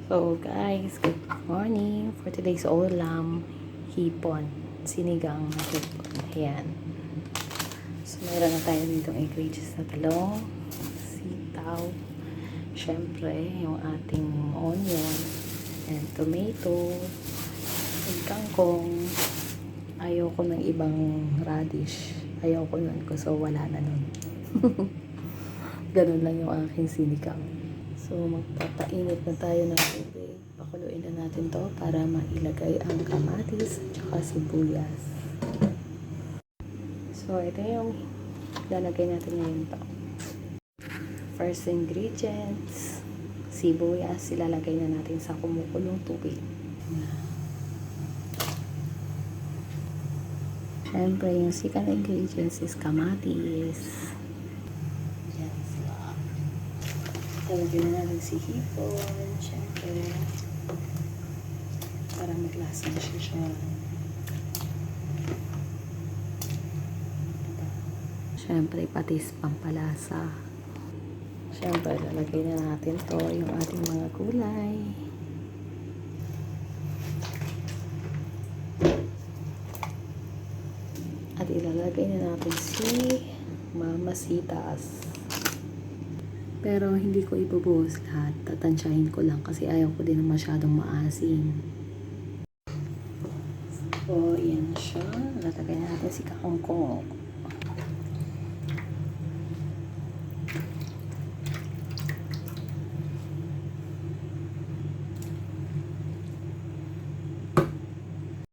So guys, good morning. For today's ulam, hipon. Sinigang na hipon. Ayan. So meron na tayo ditong ingredients na talong, sitaw, syempre yung ating onion, and tomato, and kangkong. Ayoko ng ibang radish. Ayoko nun so wala na nun. Ganun lang yung aking sinigang. So, magpapainit na tayo ng tubig. Pakuluin na natin to para mailagay ang kamatis at saka sibuyas. So, ito yung lalagay natin ngayon to. First ingredients, sibuyas. Ilalagay na natin sa kumukulong tubig. Siyempre, yung second ingredients is kamatis. Talagyan na natin si hipon, syempre, para maglasa na siya. Syempre, patis pampalasa. Syempre, lalagay na natin to yung ating mga gulay. At ilalagay na natin si mamasitas. Pero hindi ko ibubuhos lahat. Tatansyahin ko lang kasi ayaw ko din masyadong maasim. So, yan siya. Lalagay natin si kangkong.